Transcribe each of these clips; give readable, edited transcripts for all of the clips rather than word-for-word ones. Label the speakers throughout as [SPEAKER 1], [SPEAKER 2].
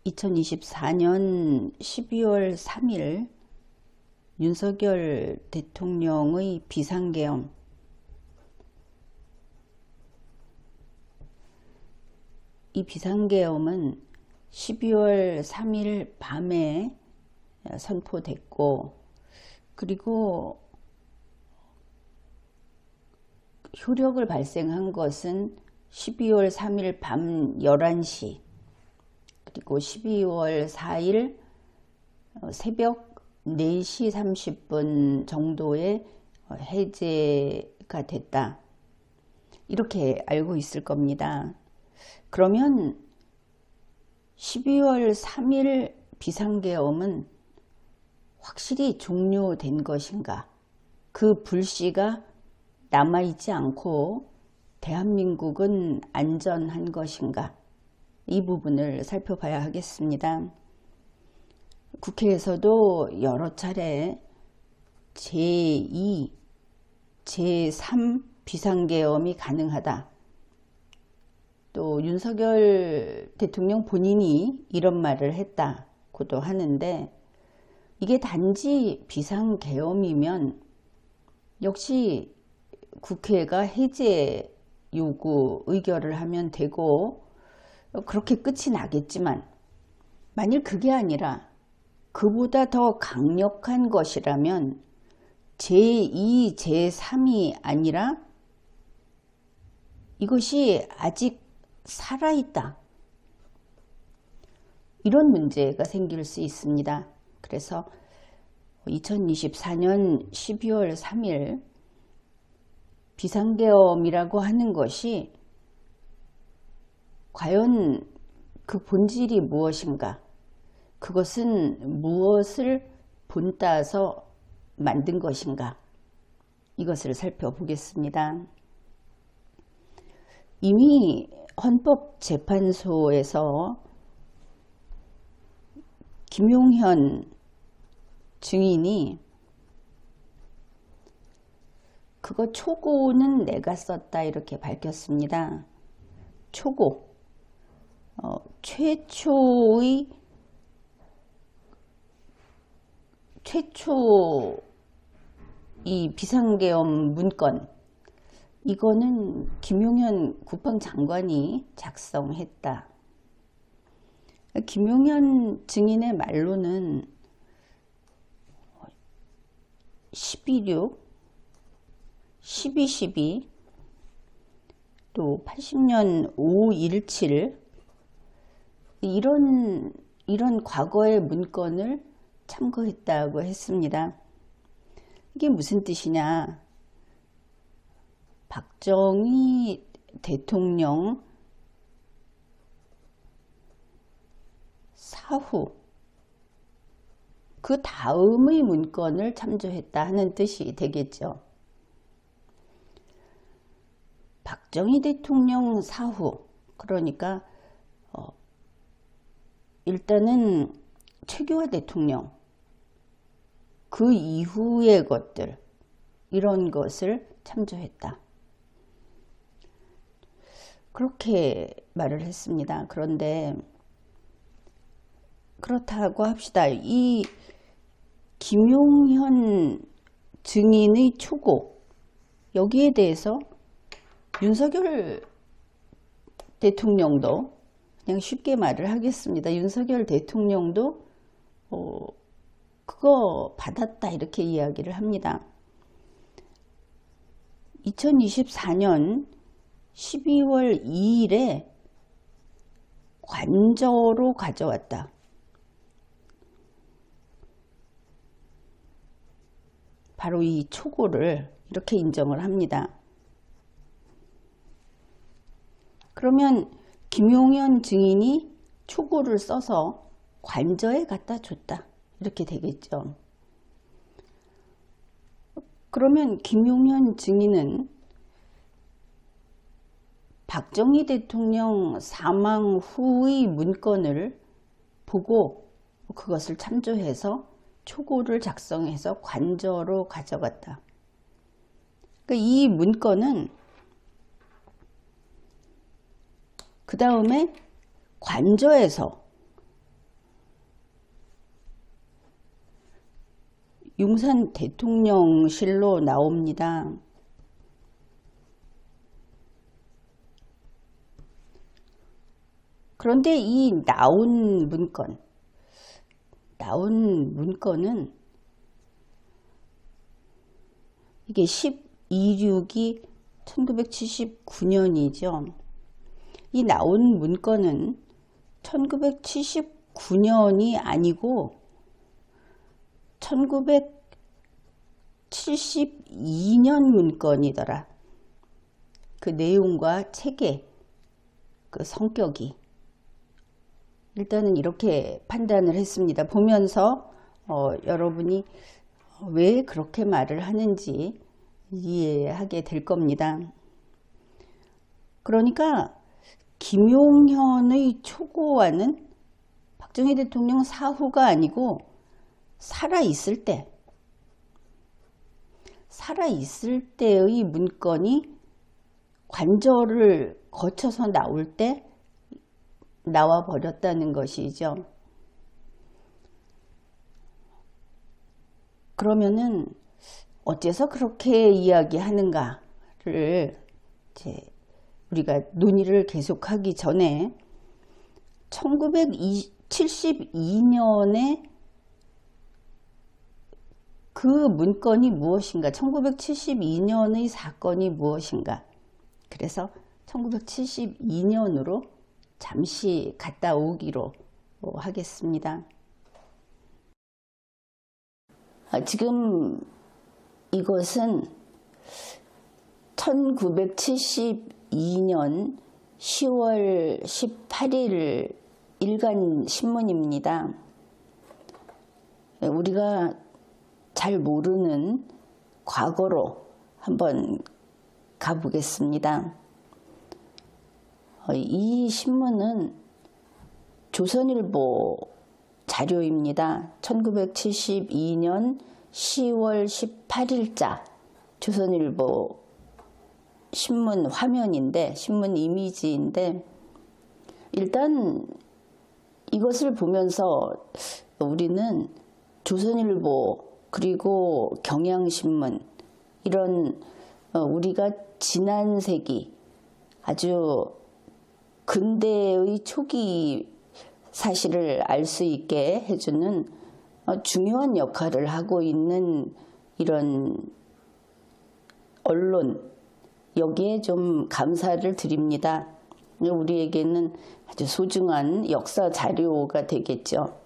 [SPEAKER 1] 2024년 12월 3일 윤석열 대통령의 비상계엄, 이 비상계엄은 12월 3일 밤에 선포됐고, 그리고 효력을 발생한 것은 12월 3일 밤 11시, 그리고 12월 4일 새벽 4시 30분 정도에 해제가 됐다, 이렇게 알고 있을 겁니다. 그러면 12월 3일 비상계엄은 확실히 종료된 것인가? 그 불씨가 남아있지 않고 대한민국은 안전한 것인가? 이 부분을 살펴봐야 하겠습니다. 국회에서도 여러 차례 제2, 제3 비상계엄이 가능하다. 또 윤석열 대통령 본인이 이런 말을 했다고도 하는데, 이게 단지 비상계엄이면 역시 국회가 해제 요구 의결을 하면 되고 그렇게 끝이 나겠지만, 만일 그게 아니라 그보다 더 강력한 것이라면 제2, 제3이 아니라 이것이 아직 살아있다, 이런 문제가 생길 수 있습니다. 그래서 2024년 12월 3일 비상계엄이라고 하는 것이 과연 그 본질이 무엇인가, 그것은 무엇을 본따서 만든 것인가, 이것을 살펴보겠습니다. 이미 헌법재판소에서 김용현 증인이 그거 초고는 내가 썼다, 이렇게 밝혔습니다. 초고, 최초 이 비상계엄 문건, 이거는 김용현 국방장관이 작성했다. 김용현 증인의 말로는 12.6, 12.12, 또 80년 5.17, 이런 과거의 문건을 참고했다고 했습니다. 이게 무슨 뜻이냐? 박정희 대통령 사후 그 다음의 문건을 참조했다 하는 뜻이 되겠죠. 박정희 대통령 사후, 그러니까 일단은 최규하 대통령 그 이후의 것들, 이런 것을 참조했다, 그렇게 말을 했습니다. 그런데 그렇다고 합시다. 이 김용현 증인의 초고, 여기에 대해서 윤석열 대통령도, 그냥 쉽게 말을 하겠습니다. 윤석열 대통령도 그거 받았다, 이렇게 이야기를 합니다. 2024년 12월 2일에 관저로 가져왔다. 바로 이 초고를 이렇게 인정을 합니다. 그러면 김용현 증인이 초고를 써서 관저에 갖다 줬다, 이렇게 되겠죠. 그러면 김용현 증인은 박정희 대통령 사망 후의 문건을 보고 그것을 참조해서 초고를 작성해서 관저로 가져갔다. 그러니까 이 문건은 그 다음에 관저에서 용산 대통령실로 나옵니다. 그런데 이 나온 문건은 이게 12.6이 1979년이죠. 이 나온 문건은 1979년이 아니고 1972년 문건이더라. 그 내용과 체계, 그 성격이. 일단은 이렇게 판단을 했습니다. 보면서 여러분이 왜 그렇게 말을 하는지 이해하게 될 겁니다. 그러니까 김용현의 초고와는 박정희 대통령 사후가 아니고 살아있을 때의 문건이 관절을 거쳐서 나올 때 나와 버렸다는 것이죠. 그러면은 어째서 그렇게 이야기하는가를 이제 우리가 논의를 계속하기 전에 1972년에 그 문건이 무엇인가, 1972년의 사건이 무엇인가, 그래서 1972년으로 잠시 갔다 오기로 하겠습니다. 지금 이것은 1972년 10월 18일 일간 신문입니다. 우리가 잘 모르는 과거로 한번 가보겠습니다. 이 신문은 조선일보 자료입니다. 1972년 10월 18일자 조선일보 신문 화면인데, 신문 이미지인데, 일단 이것을 보면서 우리는 조선일보 그리고 경향신문, 이런 우리가 지난 세기 아주 근대의 초기 사실을 알 수 있게 해주는 중요한 역할을 하고 있는 이런 언론, 여기에 좀 감사를 드립니다. 우리에게는 아주 소중한 역사 자료가 되겠죠.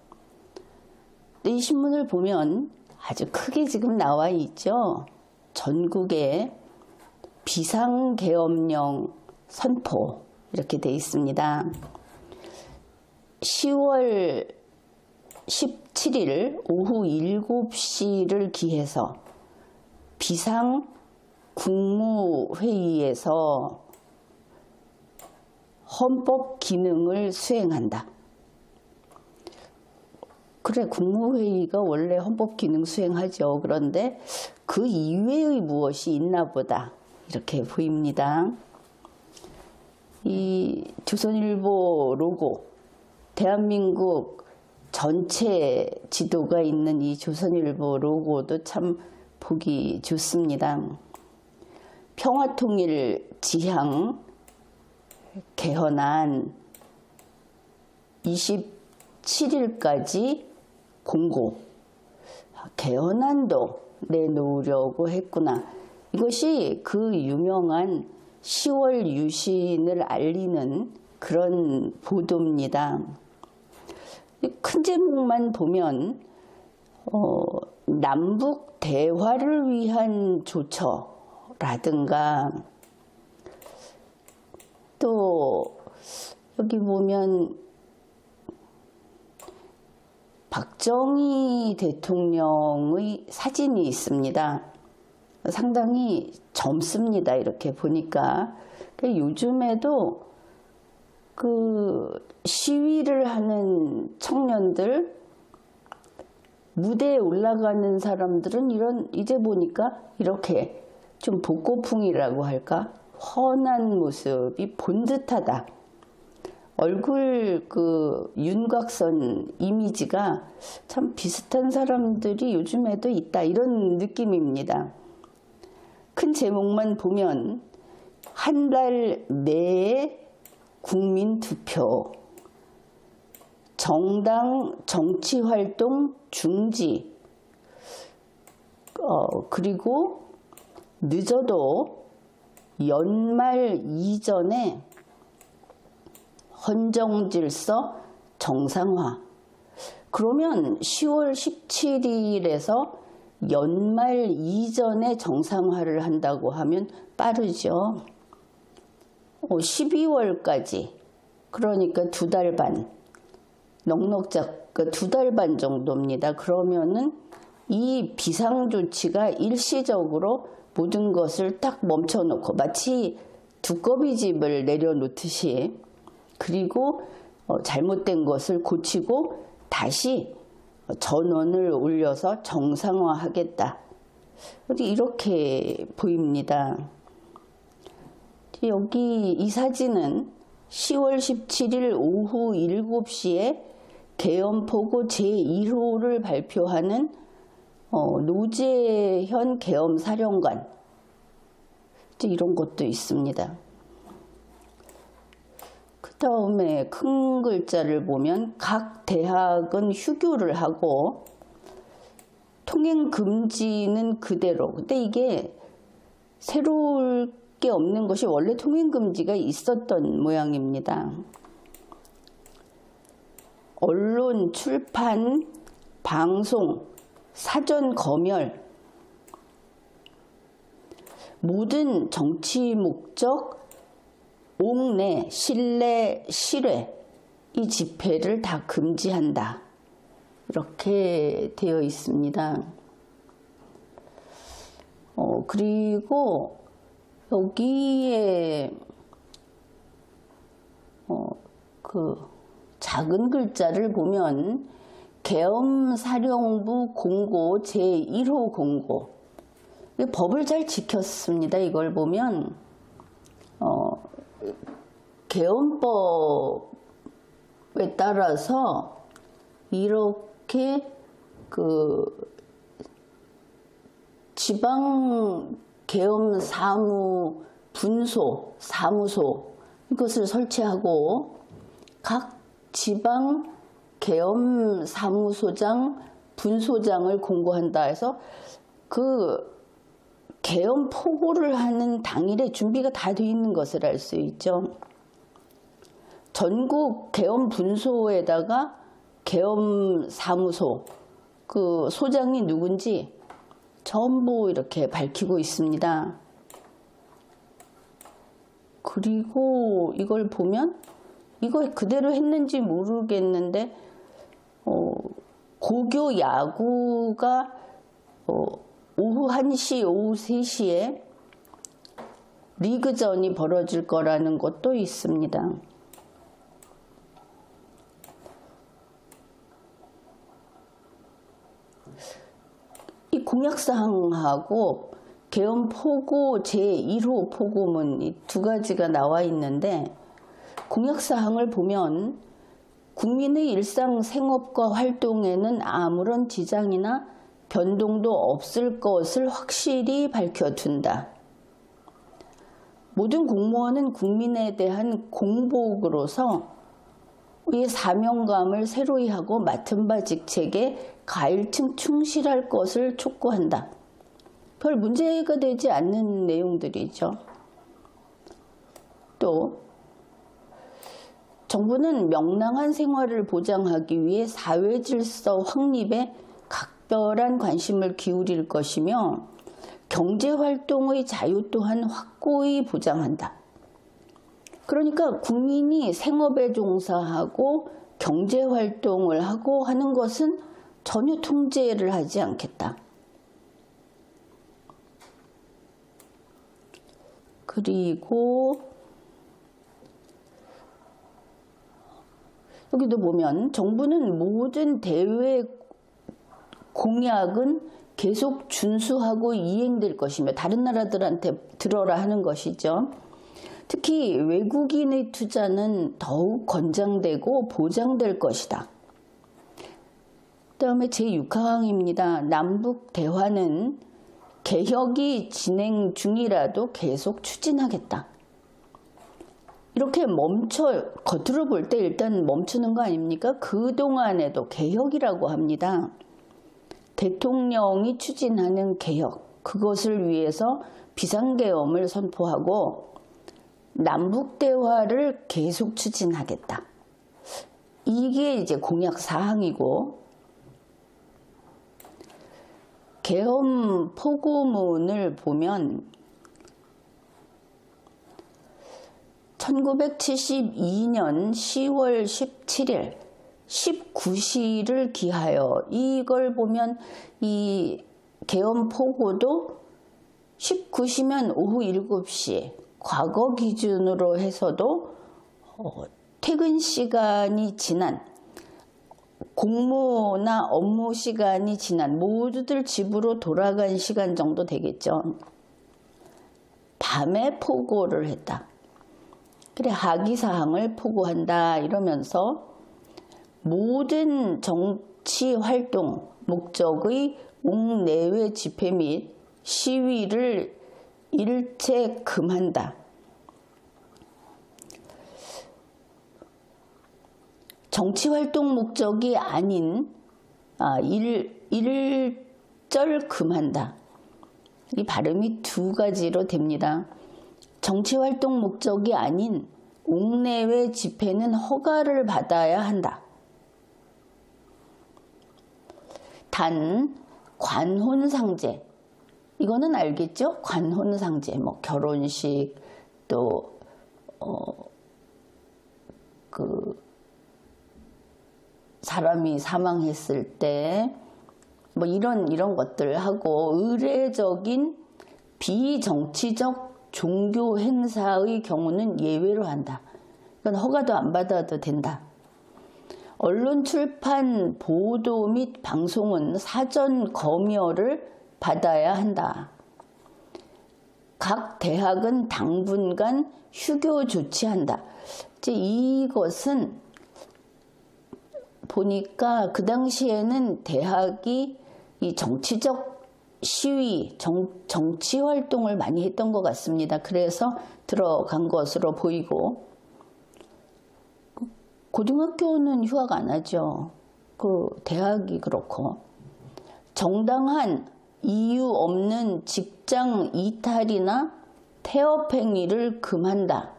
[SPEAKER 1] 이 신문을 보면 아주 크게 지금 나와 있죠. 전국에 비상계엄령 선포, 이렇게 되어 있습니다. 10월 17일 오후 7시를 기해서 비상국무회의에서 헌법 기능을 수행한다. 그래, 국무회의가 원래 헌법 기능 수행하죠. 그런데 그 이외의 무엇이 있나 보다, 이렇게 보입니다. 이 조선일보 로고, 대한민국 전체 지도가 있는 이 조선일보 로고도 참 보기 좋습니다. 평화통일 지향 개헌안 27일까지 공고, 개헌안도 내놓으려고 했구나. 이것이 그 유명한 10월 유신을 알리는 그런 보도입니다. 큰 제목만 보면 남북 대화를 위한 조처라든가, 또 여기 보면 박정희 대통령의 사진이 있습니다. 상당히 젊습니다. 이렇게 보니까. 요즘에도 그 시위를 하는 청년들, 무대에 올라가는 사람들은 이제 보니까 이렇게 좀 복고풍이라고 할까? 훤한 모습이 본듯하다. 얼굴 그 윤곽선 이미지가 참 비슷한 사람들이 요즘에도 있다, 이런 느낌입니다. 큰 제목만 보면 한 달 내에 국민 투표, 정당 정치활동 중지, 그리고 늦어도 연말 이전에 헌정질서 정상화. 그러면 10월 17일에서 연말 이전에 정상화를 한다고 하면 빠르죠. 12월까지, 그러니까 2달 반, 넉넉 2달 반 정도입니다. 그러면은 이 비상조치가 일시적으로 모든 것을 딱 멈춰놓고 마치 두꺼비집을 내려놓듯이, 그리고 잘못된 것을 고치고 다시 전원을 올려서 정상화하겠다, 이렇게 보입니다. 여기 이 사진은 10월 17일 오후 7시에 계엄포고 제1호를 발표하는 노재현 계엄사령관, 이런 것도 있습니다. 그 다음에 큰 글자를 보면 각 대학은 휴교를 하고 통행 금지는 그대로. 근데 이게 새로울 게 없는 것이 원래 통행 금지가 있었던 모양입니다. 언론, 출판, 방송, 사전 검열, 모든 정치 목적, 옥내, 실내, 실외, 이 집회를 다 금지한다, 이렇게 되어 있습니다. 그리고 여기에 그 작은 글자를 보면 계엄사령부 공고 제1호 공고, 법을 잘 지켰습니다. 이걸 보면 계엄법에 따라서 이렇게 그 지방 계엄 사무소 이것을 설치하고 각 지방 계엄 사무소장, 분소장을 공고한다 해서 그 계엄 포고를 하는 당일에 준비가 다 돼 있는 것을 알 수 있죠. 전국 계엄 분소에다가 계엄 사무소 그 소장이 누군지 전부 이렇게 밝히고 있습니다. 그리고 이걸 보면 이걸 그대로 했는지 모르겠는데 고교 야구가 오후 1시, 오후 3시에 리그전이 벌어질 거라는 것도 있습니다. 이 공약사항하고 계엄포고 제1호 포고문 이 두 가지가 나와 있는데, 공약사항을 보면 국민의 일상 생업과 활동에는 아무런 지장이나 변동도 없을 것을 확실히 밝혀둔다. 모든 공무원은 국민에 대한 공복으로서 이 사명감을 새로이 하고 맡은 바 직책에 가일층 충실할 것을 촉구한다. 별 문제가 되지 않는 내용들이죠. 또 정부는 명랑한 생활을 보장하기 위해 사회질서 확립에 각별한 관심을 기울일 것이며 경제활동의 자유 또한 확고히 보장한다. 그러니까 국민이 생업에 종사하고 경제활동을 하고 하는 것은 전혀 통제를 하지 않겠다. 그리고 여기도 보면 정부는 모든 대외 공약은 계속 준수하고 이행될 것이며, 다른 나라들한테 들어라 하는 것이죠. 특히 외국인의 투자는 더욱 권장되고 보장될 것이다. 그다음에 제6항입니다. 남북 대화는 개혁이 진행 중이라도 계속 추진하겠다. 이렇게 겉으로 볼 때 일단 멈추는 거 아닙니까? 그동안에도 개혁이라고 합니다. 대통령이 추진하는 개혁, 그것을 위해서 비상계엄을 선포하고 남북 대화를 계속 추진하겠다. 이게 이제 공약 사항이고, 계엄 포고문을 보면 1972년 10월 17일 19시를 기하여, 이걸 보면 이 계엄 포고도 19시면 오후 7시, 과거 기준으로 해서도 퇴근 시간이 지난, 공무나 업무 시간이 지난, 모두들 집으로 돌아간 시간 정도 되겠죠. 밤에 포고를 했다. 그래, 하기사항을 포고한다 이러면서 모든 정치 활동 목적의 옥내외 집회 및 시위를 일체 금한다. 정치 활동 목적이 아닌 일절 금한다. 이 발음이 두 가지로 됩니다. 정치 활동 목적이 아닌 옥내외 집회는 허가를 받아야 한다. 단 관혼상제, 이거는 알겠죠? 관혼상제, 뭐 결혼식, 또 사람이 사망했을 때 뭐 이런 것들 하고, 의례적인 비정치적 종교 행사의 경우는 예외로 한다. 이건 허가도 안 받아도 된다. 언론 출판 보도 및 방송은 사전 검열을 받아야 한다. 각 대학은 당분간 휴교 조치한다. 이제 이것은 보니까 그 당시에는 대학이 이 정치적 시위, 정치 활동을 많이 했던 것 같습니다. 그래서 들어간 것으로 보이고, 고등학교는 휴학 안 하죠. 대학이 그렇고, 정당한 이유 없는 직장 이탈이나 태업 행위를 금한다.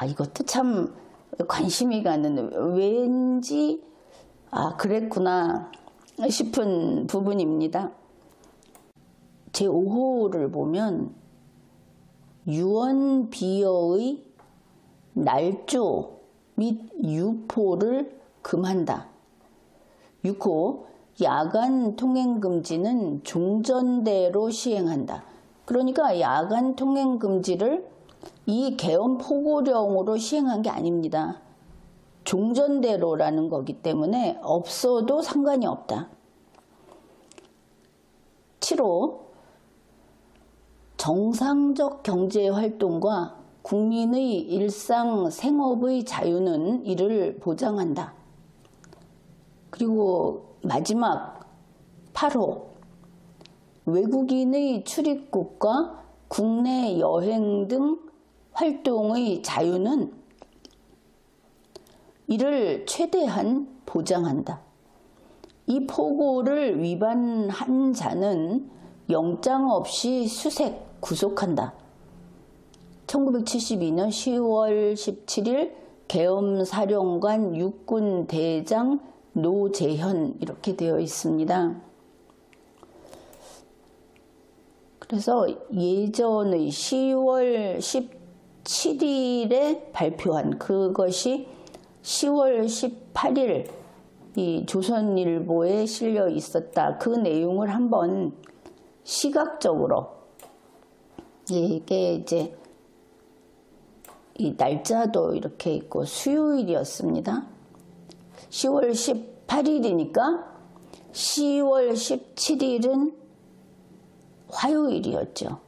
[SPEAKER 1] 이것도 참 관심이 가는, 왠지 그랬구나 싶은 부분입니다. 제5호를 보면 유언비어의 날조 및 유포를 금한다. 6호, 야간 통행금지는 종전대로 시행한다. 그러니까 야간 통행금지를 이 계엄 포고령으로 시행한 게 아닙니다. 종전대로라는 거기 때문에 없어도 상관이 없다. 7호, 정상적 경제활동과 국민의 일상 생업의 자유는 이를 보장한다. 그리고 마지막 8호, 외국인의 출입국과 국내 여행 등 활동의 자유는 이를 최대한 보장한다. 이 포고를 위반한 자는 영장 없이 수색, 구속한다. 1972년 10월 17일 계엄사령관 육군대장 노재현, 이렇게 되어 있습니다. 그래서 예전의 10월 17일에 발표한 그것이 10월 18일 이 조선일보에 실려 있었다. 그 내용을 한번 시각적으로, 이게 이제 이 날짜도 이렇게 있고 수요일이었습니다. 10월 18일이니까 10월 17일은 화요일이었죠.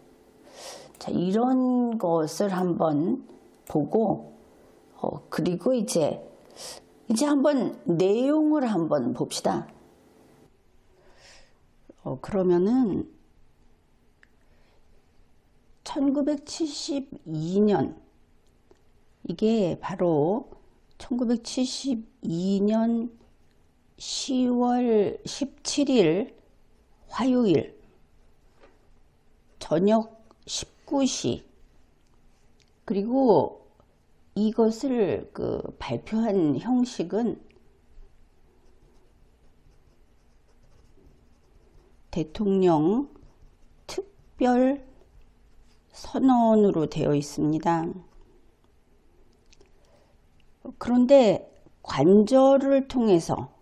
[SPEAKER 1] 자, 이런 것을 한번 보고 그리고 이제 한번 내용을 한번 봅시다. 그러면은 1972년 이게 바로 1972년 10월 17일 화요일 저녁 19시 그리고 이것을 발표한 형식은 대통령 특별 선언으로 되어 있습니다. 그런데 관절을 통해서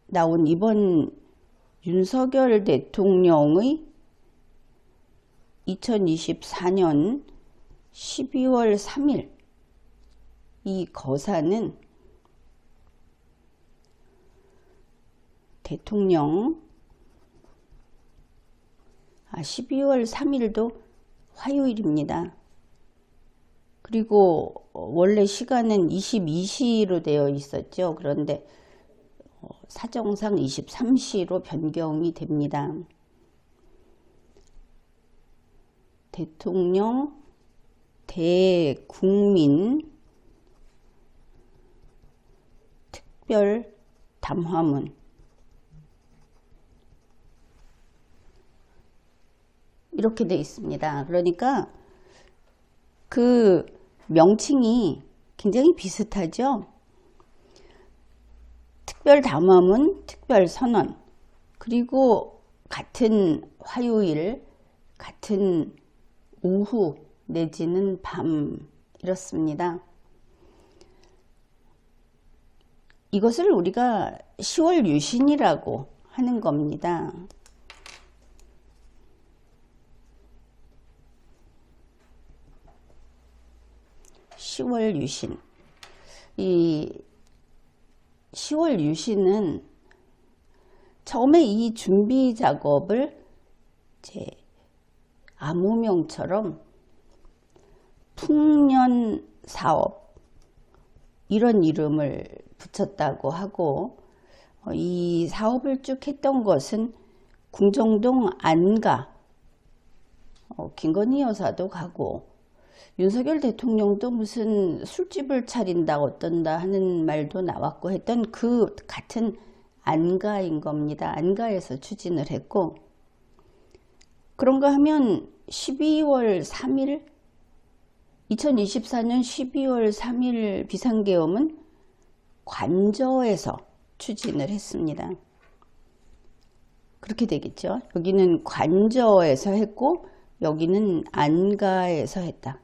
[SPEAKER 1] 나온 이번 윤석열 대통령의 2024년 12월 3일 이 거사는 대통령 12월 3일도 화요일입니다. 그리고 원래 시간은 22시로 되어 있었죠. 그런데 사정상 23시로 변경이 됩니다. 대통령 대국민 특별 담화문 이렇게 되어 있습니다. 그러니까 그 명칭이 굉장히 비슷하죠. 특별 담화문, 특별 선언, 그리고 같은 화요일, 같은 오후 내지는 밤 이렇습니다. 이것을 우리가 10월 유신이라고 하는 겁니다. (10월) 유신. 이 10월 유신은 처음에 이 준비 작업을 이제 암호명처럼 풍년 사업 이런 이름을 붙였다고 하고 이 사업을 쭉 했던 것은 궁정동 안가 김건희 여사도 가고 윤석열 대통령도 무슨 술집을 차린다 어떤다 하는 말도 나왔고 했던 그 같은 안가인 겁니다. 안가에서 추진을 했고 그런가 하면 12월 3일 2024년 12월 3일 비상계엄은 관저에서 추진을 했습니다. 그렇게 되겠죠. 여기는 관저에서 했고 여기는 안가에서 했다.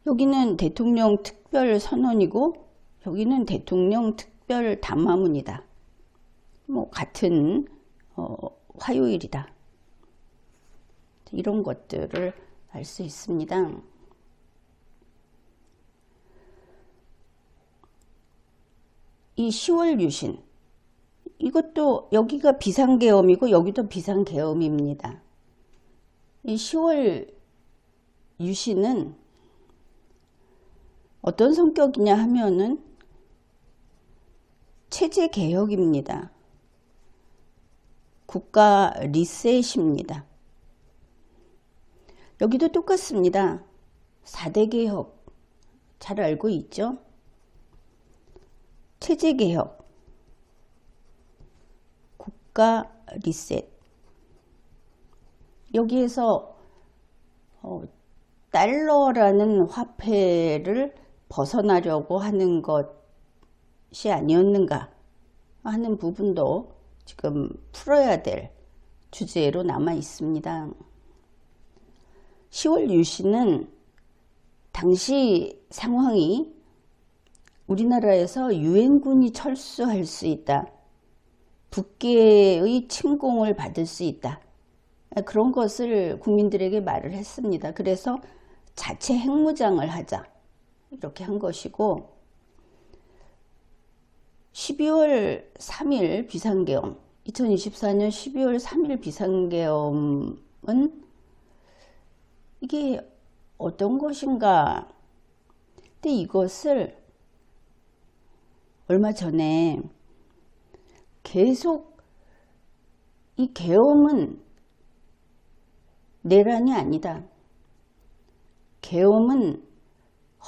[SPEAKER 1] 여기는 대통령 특별 선언이고 여기는 대통령 특별 담화문이다. 같은 화요일이다. 이런 것들을 알 수 있습니다. 이 10월 유신 이것도 여기가 비상계엄이고 여기도 비상계엄입니다. 이 10월 유신은 어떤 성격이냐 하면은 체제개혁입니다. 국가 리셋입니다. 여기도 똑같습니다. 4대 개혁 잘 알고 있죠? 체제개혁, 국가 리셋. 여기에서 달러라는 화폐를 벗어나려고 하는 것이 아니었는가 하는 부분도 지금 풀어야 될 주제로 남아 있습니다. 10월 유신은 당시 상황이 우리나라에서 유엔군이 철수할 수 있다. 북계의 침공을 받을 수 있다. 그런 것을 국민들에게 말을 했습니다. 그래서 자체 핵무장을 하자. 이렇게 한 것이고 12월 3일 비상계엄 2024년 12월 3일 비상계엄은 이게 어떤 것인가? 근데 이것을 얼마 전에 계속 이 계엄은 내란이 아니다. 계엄은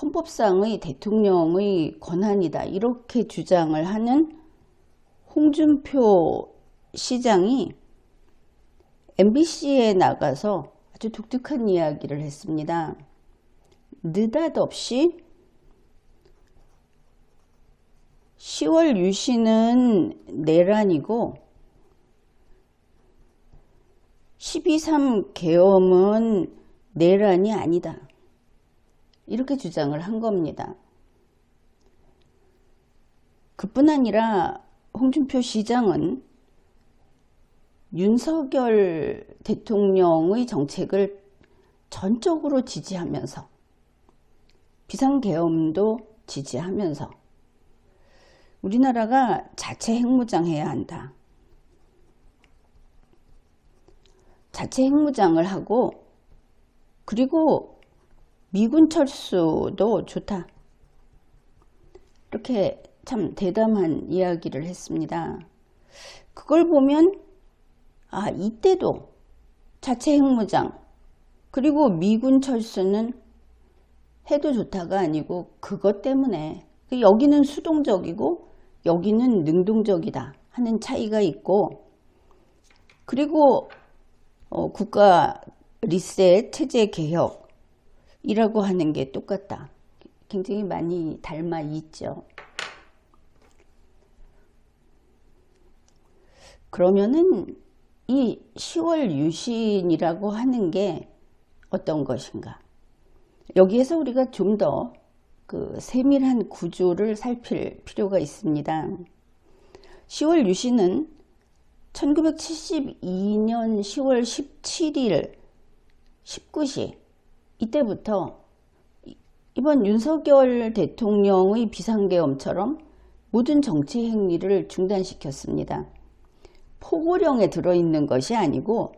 [SPEAKER 1] 헌법상의 대통령의 권한이다. 이렇게 주장을 하는 홍준표 시장이 MBC에 나가서 아주 독특한 이야기를 했습니다. 느닷없이 10월 유신은 내란이고 12.3 계엄은 내란이 아니다. 이렇게 주장을 한 겁니다. 그뿐 아니라 홍준표 시장은 윤석열 대통령의 정책을 전적으로 지지하면서 비상계엄도 지지하면서 우리나라가 자체 핵무장해야 한다. 자체 핵무장을 하고 그리고 미군 철수도 좋다. 이렇게 참 대담한 이야기를 했습니다. 그걸 보면 이때도 자체 핵무장 그리고 미군 철수는 해도 좋다가 아니고 그것 때문에 여기는 수동적이고 여기는 능동적이다 하는 차이가 있고 그리고 국가 리셋 체제 개혁이라고 하는 게 똑같다. 굉장히 많이 닮아 있죠. 그러면은 이 10월 유신이라고 하는 게 어떤 것인가? 여기에서 우리가 좀 더 그 세밀한 구조를 살필 필요가 있습니다. 10월 유신은 1972년 10월 17일 19시 이때부터 이번 윤석열 대통령의 비상계엄처럼 모든 정치 행위를 중단시켰습니다. 포고령에 들어있는 것이 아니고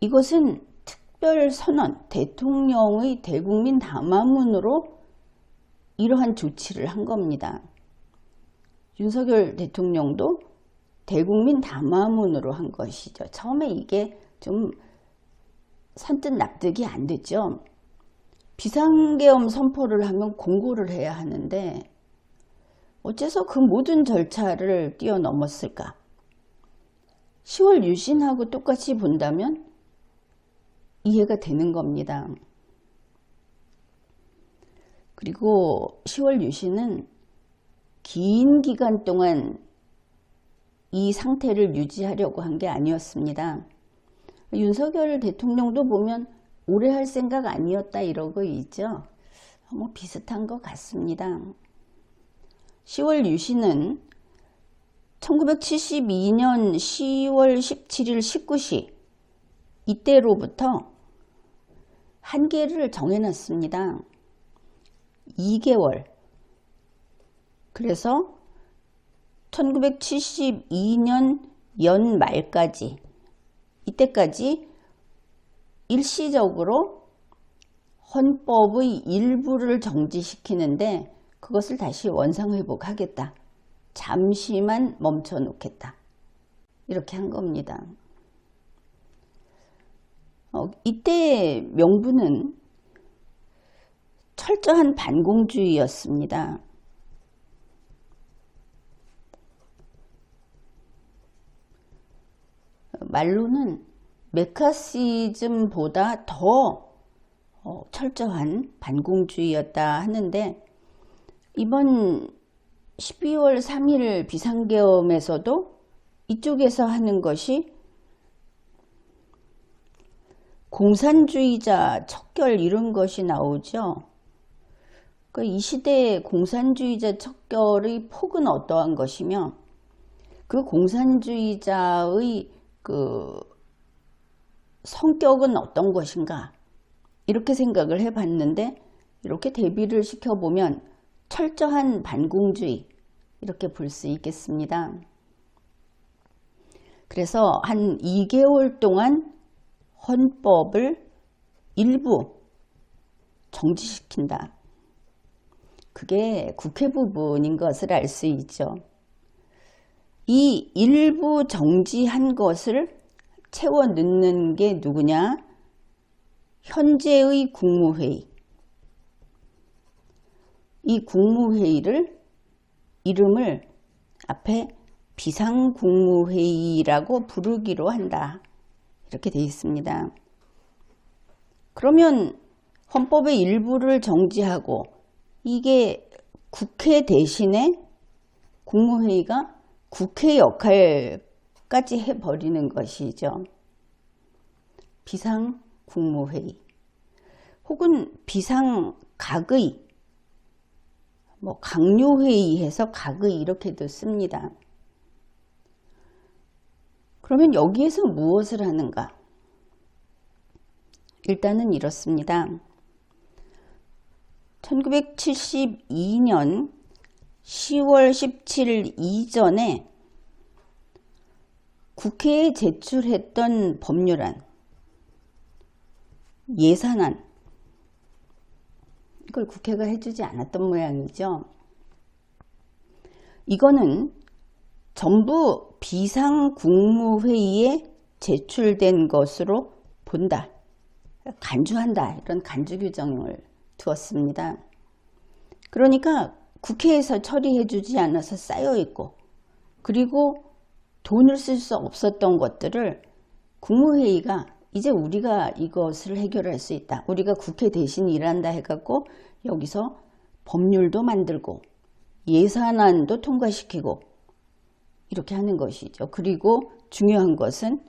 [SPEAKER 1] 이것은 특별선언, 대통령의 대국민 담화문으로 이러한 조치를 한 겁니다. 윤석열 대통령도 대국민 담화문으로 한 것이죠. 처음에 이게 좀 선뜻 납득이 안 됐죠. 비상계엄 선포를 하면 공고를 해야 하는데 어째서 그 모든 절차를 뛰어넘었을까? 10월 유신하고 똑같이 본다면 이해가 되는 겁니다. 그리고 10월 유신은 긴 기간 동안 이 상태를 유지하려고 한 게 아니었습니다. 윤석열 대통령도 보면 오래 할 생각 아니었다 이러고 있죠. 뭐 비슷한 것 같습니다. 10월 유신은 1972년 10월 17일 19시 이때로부터 한계를 정해놨습니다. 2개월. 그래서 1972년 연말까지 이때까지 일시적으로 헌법의 일부를 정지시키는데 그것을 다시 원상회복하겠다. 잠시만 멈춰 놓겠다. 이렇게 한 겁니다. 이때 명분은 철저한 반공주의였습니다. 말로는 메카시즘보다 더 철저한 반공주의였다 하는데 이번 12월 3일 비상계엄에서도 이쪽에서 하는 것이 공산주의자 척결 이런 것이 나오죠. 이 시대의 공산주의자 척결의 폭은 어떠한 것이며 그 공산주의자의 그 성격은 어떤 것인가 이렇게 생각을 해봤는데 이렇게 대비를 시켜보면 철저한 반공주의 이렇게 볼 수 있겠습니다. 그래서 한 2개월 동안 헌법을 일부 정지시킨다. 그게 국회 부분인 것을 알 수 있죠. 이 일부 정지한 것을 채워 넣는 게 누구냐? 현재의 국무회의. 이 국무회의를 이름을 앞에 비상국무회의라고 부르기로 한다. 이렇게 되어 있습니다. 그러면 헌법의 일부를 정지하고 이게 국회 대신에 국무회의가 국회 역할까지 해버리는 것이죠. 비상국무회의 혹은 비상각의, 강요회의해서 각의 이렇게도 씁니다. 그러면 여기에서 무엇을 하는가? 일단은 이렇습니다. 1972년 10월 17일 이전에 국회에 제출했던 법률안, 예산안, 이걸 국회가 해주지 않았던 모양이죠. 이거는 전부 비상국무회의에 제출된 것으로 본다. 간주한다. 이런 간주 규정을 두었습니다. 그러니까 국회에서 처리해주지 않아서 쌓여있고, 그리고 돈을 쓸 수 없었던 것들을 국무회의가 이제 우리가 이것을 해결할 수 있다. 우리가 국회 대신 일한다 해갖고 여기서 법률도 만들고 예산안도 통과시키고 이렇게 하는 것이죠. 그리고 중요한 것은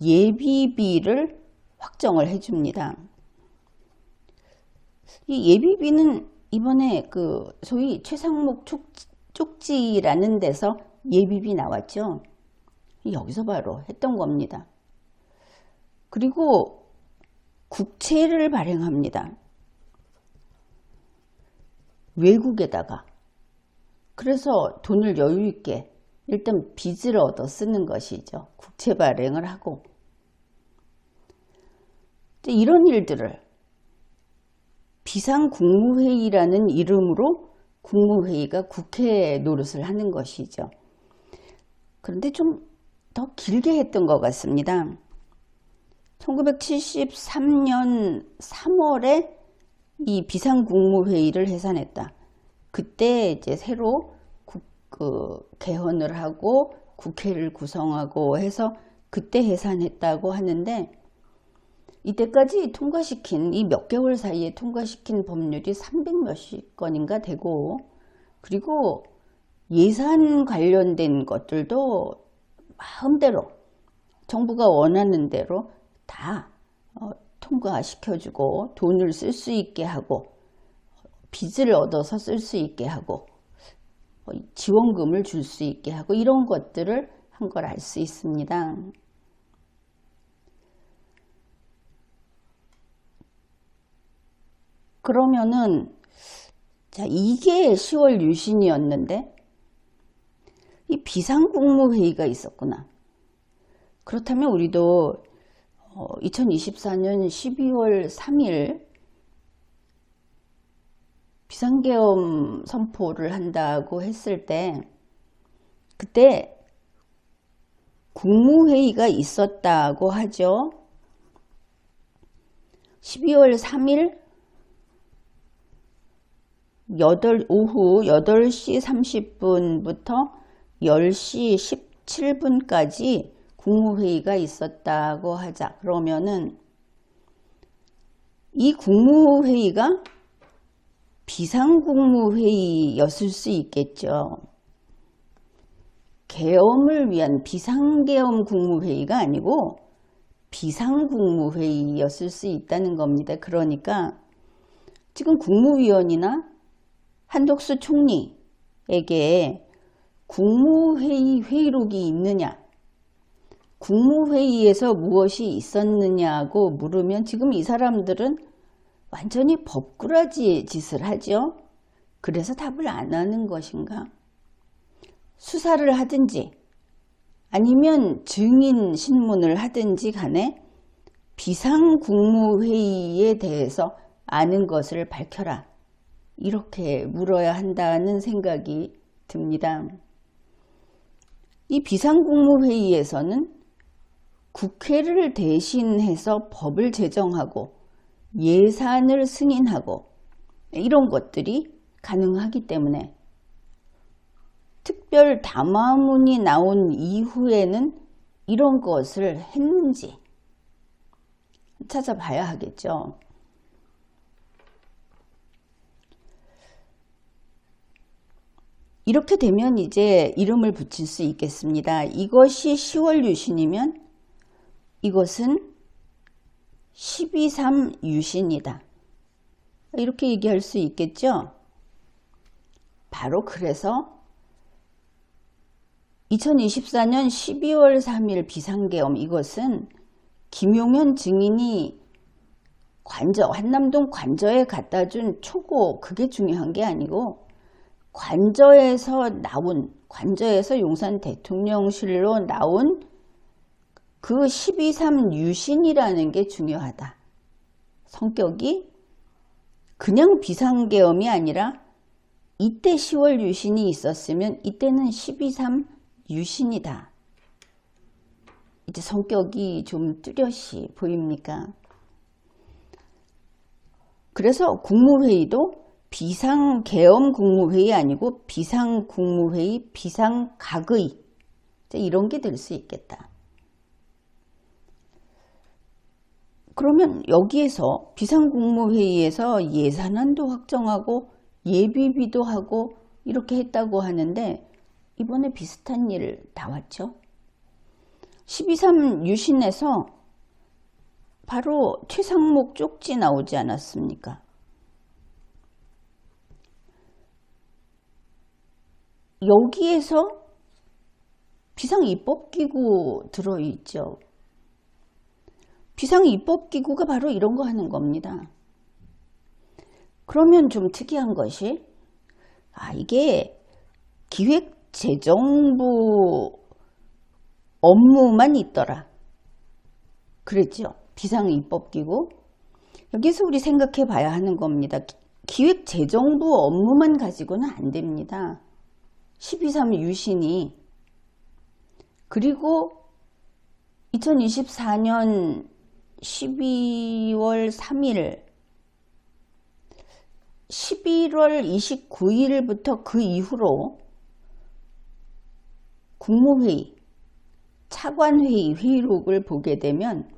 [SPEAKER 1] 예비비를 확정을 해줍니다. 이 예비비는 이번에 소위 최상목 쪽지라는 데서 예비비 나왔죠. 여기서 바로 했던 겁니다. 그리고 국채를 발행합니다. 외국에다가. 그래서 돈을 여유 있게 일단 빚을 얻어 쓰는 것이죠. 국채 발행을 하고. 이런 일들을 비상국무회의라는 이름으로 국무회의가 국회 노릇을 하는 것이죠. 그런데 좀 더 길게 했던 것 같습니다. 1973년 3월에 이 비상국무회의를 해산했다. 그때 이제 새로 개헌을 하고 국회를 구성하고 해서 그때 해산했다고 하는데, 이때까지 통과시킨, 이 몇 개월 사이에 통과시킨 법률이 300몇십 건인가 되고, 그리고 예산 관련된 것들도 마음대로 정부가 원하는 대로 다 통과시켜주고 돈을 쓸 수 있게 하고 빚을 얻어서 쓸 수 있게 하고 지원금을 줄 수 있게 하고 이런 것들을 한 걸 알 수 있습니다. 그러면은 자, 이게 10월 유신이었는데 이 비상국무회의가 있었구나. 그렇다면 우리도 2024년 12월 3일 비상계엄 선포를 한다고 했을 때 그때 국무회의가 있었다고 하죠. 12월 3일 오후 8시 30분부터 10시 17분까지 국무회의가 있었다고 하자. 그러면은 이 국무회의가 비상국무회의였을 수 있겠죠. 계엄을 위한 비상계엄 국무회의가 아니고 비상국무회의였을 수 있다는 겁니다. 그러니까 지금 국무위원이나 한덕수 총리에게 국무회의 회의록이 있느냐, 국무회의에서 무엇이 있었느냐고 물으면 지금 이 사람들은 완전히 법꾸라지 짓을 하죠. 그래서 답을 안 하는 것인가? 수사를 하든지 아니면 증인 신문을 하든지 간에 비상국무회의에 대해서 아는 것을 밝혀라. 이렇게 물어야 한다는 생각이 듭니다. 이 비상국무회의에서는 국회를 대신해서 법을 제정하고 예산을 승인하고 이런 것들이 가능하기 때문에 특별 담화문이 나온 이후에는 이런 것을 했는지 찾아봐야 하겠죠. 이렇게 되면 이제 이름을 붙일 수 있겠습니다. 이것이 10월 유신이면 이것은 12.3 유신이다. 이렇게 얘기할 수 있겠죠. 바로 그래서 2024년 12월 3일 비상계엄, 이것은 김용현 증인이 한남동 관저에 갖다 준 초고, 그게 중요한 게 아니고 관저에서 용산 대통령실로 나온 그 12.3 유신이라는 게 중요하다. 성격이 그냥 비상계엄이 아니라 이때 10월 유신이 있었으면 이때는 12.3 유신이다. 이제 성격이 좀 뚜렷이 보입니까? 그래서 국무회의도 비상계엄 국무회의 아니고 비상국무회의, 비상각의, 이런 게 될 수 있겠다. 그러면 여기에서 비상국무회의에서 예산안도 확정하고 예비비도 하고 이렇게 했다고 하는데 이번에 비슷한 일 나왔죠. 12.3 유신에서 바로 최상목 쪽지 나오지 않았습니까? 여기에서 비상입법기구 들어있죠. 비상입법기구가 바로 이런 거 하는 겁니다. 그러면 좀 특이한 것이 이게 기획재정부 업무만 있더라. 그랬죠. 비상입법기구. 여기서 우리 생각해 봐야 하는 겁니다. 기획재정부 업무만 가지고는 안 됩니다. 12.3 유신이. 그리고 2024년 12월 3일 11월 29일부터 그 이후로 국무회의, 차관회의 회의록을 보게 되면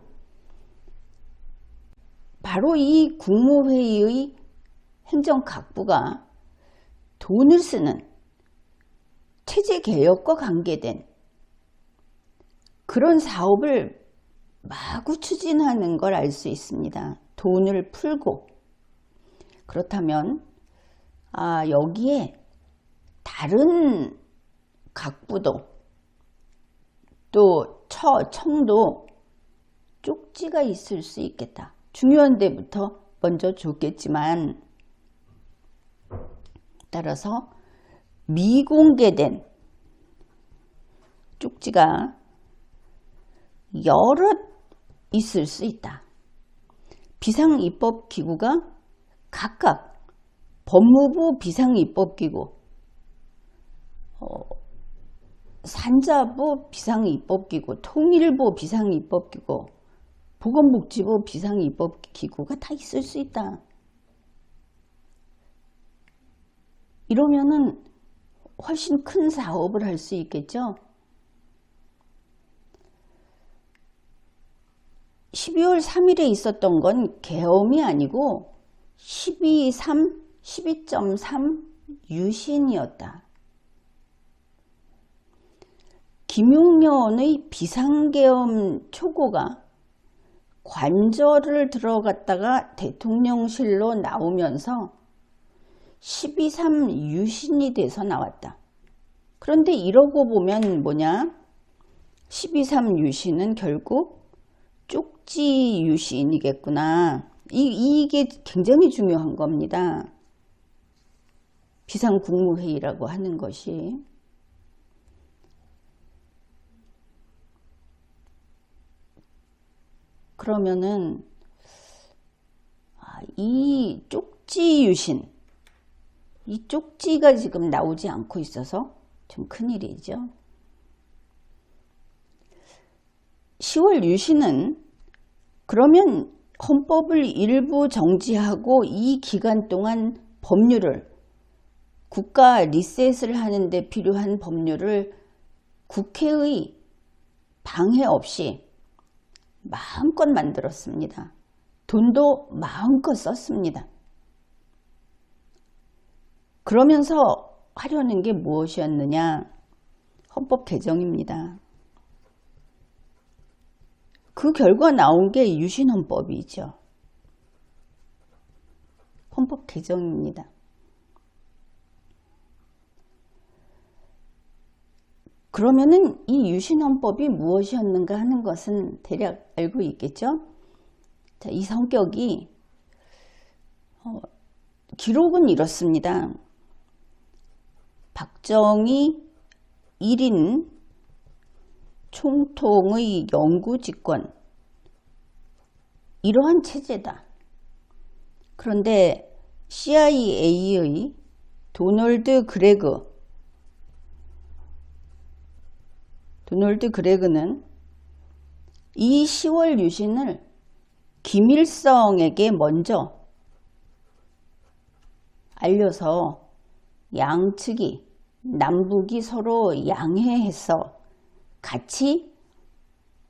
[SPEAKER 1] 바로 이 국무회의의 행정각부가 돈을 쓰는 체제개혁과 관계된 그런 사업을 마구 추진하는 걸 알 수 있습니다. 돈을 풀고. 그렇다면 여기에 다른 각부도 또 청도 쪽지가 있을 수 있겠다. 중요한 데부터 먼저 줬겠지만 따라서 미공개된 쪽지가 여럿 있을 수 있다. 비상입법기구가 각각 법무부 비상입법기구, 산자부 비상입법기구, 통일부 비상입법기구, 보건복지부 비상입법기구가 다 있을 수 있다. 이러면은 훨씬 큰 사업을 할 수 있겠죠. 12월 3일에 있었던 건 계엄이 아니고 12.3 유신이었다. 김용현의 비상계엄 초고가 관저를 들어갔다가 대통령실로 나오면서 12.3 유신이 돼서 나왔다. 그런데 이러고 보면 뭐냐? 12.3 유신은 결국 쪽지 유신이겠구나. 이게 굉장히 중요한 겁니다. 비상국무회의라고 하는 것이. 그러면은 이 쪽지 유신, 이 쪽지가 지금 나오지 않고 있어서 좀 큰일이죠. 10월 유신은 그러면 헌법을 일부 정지하고 이 기간 동안 법률을, 국가 리셋을 하는데 필요한 법률을 국회의 방해 없이 마음껏 만들었습니다. 돈도 마음껏 썼습니다. 그러면서 하려는 게 무엇이었느냐? 헌법 개정입니다. 그 결과 나온 게 유신헌법이죠. 헌법 개정입니다. 그러면은 이 유신헌법이 무엇이었는가 하는 것은 대략 알고 있겠죠? 자, 이 성격이 기록은 이렇습니다. 박정희 1인 총통의 영구집권, 이러한 체제다. 그런데 CIA의 도널드 그레그는 이 10월 유신을 김일성에게 먼저 알려서 양측이, 남북이 서로 양해해서 같이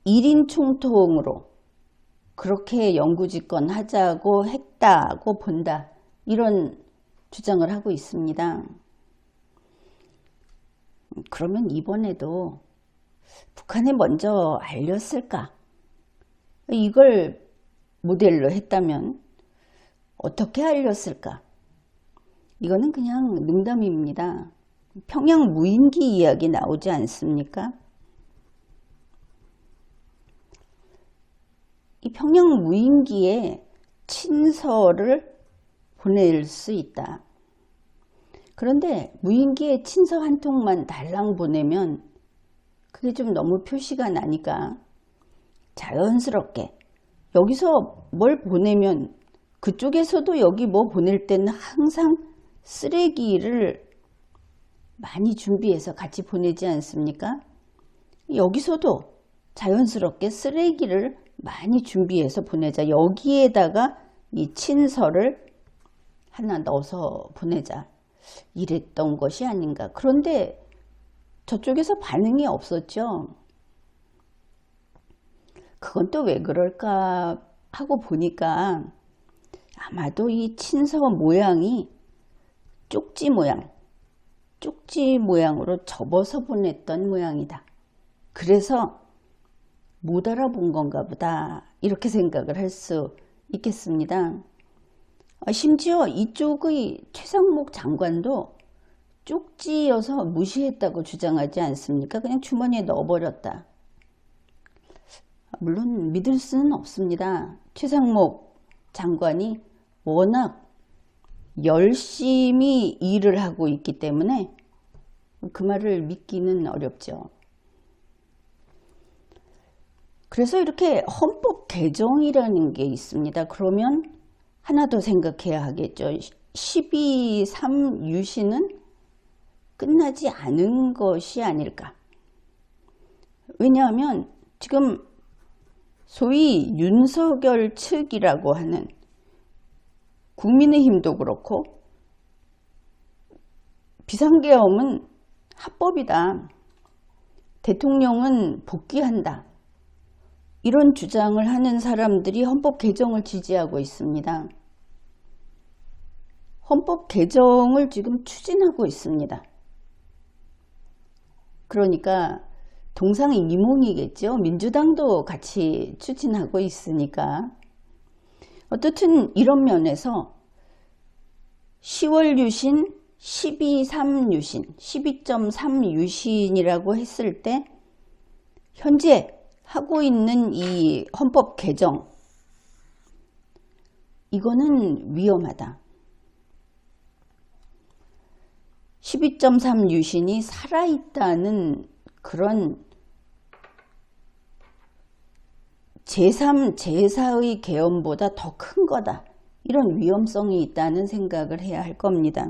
[SPEAKER 1] 1인 총통으로 그렇게 영구집권 하자고 했다고 본다. 이런 주장을 하고 있습니다. 그러면 이번에도 북한에 먼저 알렸을까? 이걸 모델로 했다면 어떻게 알렸을까? 이거는 그냥 농담입니다. 평양 무인기 이야기 나오지 않습니까? 이 평양 무인기에 친서를 보낼 수 있다. 그런데 무인기에 친서 한 통만 달랑 보내면 그게 좀 너무 표시가 나니까 자연스럽게 여기서 뭘 보내면 그쪽에서도 여기 뭐 보낼 때는 항상 쓰레기를 많이 준비해서 같이 보내지 않습니까? 여기서도 자연스럽게 쓰레기를 많이 준비해서 보내자. 여기에다가 이 친서를 하나 넣어서 보내자. 이랬던 것이 아닌가. 그런데 저쪽에서 반응이 없었죠. 그건 또 왜 그럴까 하고 보니까 아마도 이 친서 모양이 쪽지 모양으로 접어서 보냈던 모양이다. 그래서 못 알아본 건가 보다. 이렇게 생각을 할 수 있겠습니다. 심지어 이쪽의 최상목 장관도 쪽지여서 무시했다고 주장하지 않습니까? 그냥 주머니에 넣어버렸다. 물론 믿을 수는 없습니다. 최상목 장관이 워낙 열심히 일을 하고 있기 때문에 그 말을 믿기는 어렵죠. 그래서 이렇게 헌법 개정이라는 게 있습니다. 그러면 하나 더 생각해야 하겠죠. 12.3 유신은 끝나지 않은 것이 아닐까. 왜냐하면 지금 소위 윤석열 측이라고 하는 국민의힘도 그렇고 비상계엄은 합법이다. 대통령은 복귀한다. 이런 주장을 하는 사람들이 헌법 개정을 지지하고 있습니다. 헌법 개정을 지금 추진하고 있습니다. 그러니까 동상이몽이겠죠. 민주당도 같이 추진하고 있으니까. 어떻든 이런 면에서 10월 유신, 12.3 유신, 12.3 유신이라고 했을 때 현재 하고 있는 이 헌법 개정, 이거는 위험하다. 12.3 유신이 살아있다는 그런 제3, 제4의 계엄보다 더 큰 거다. 이런 위험성이 있다는 생각을 해야 할 겁니다.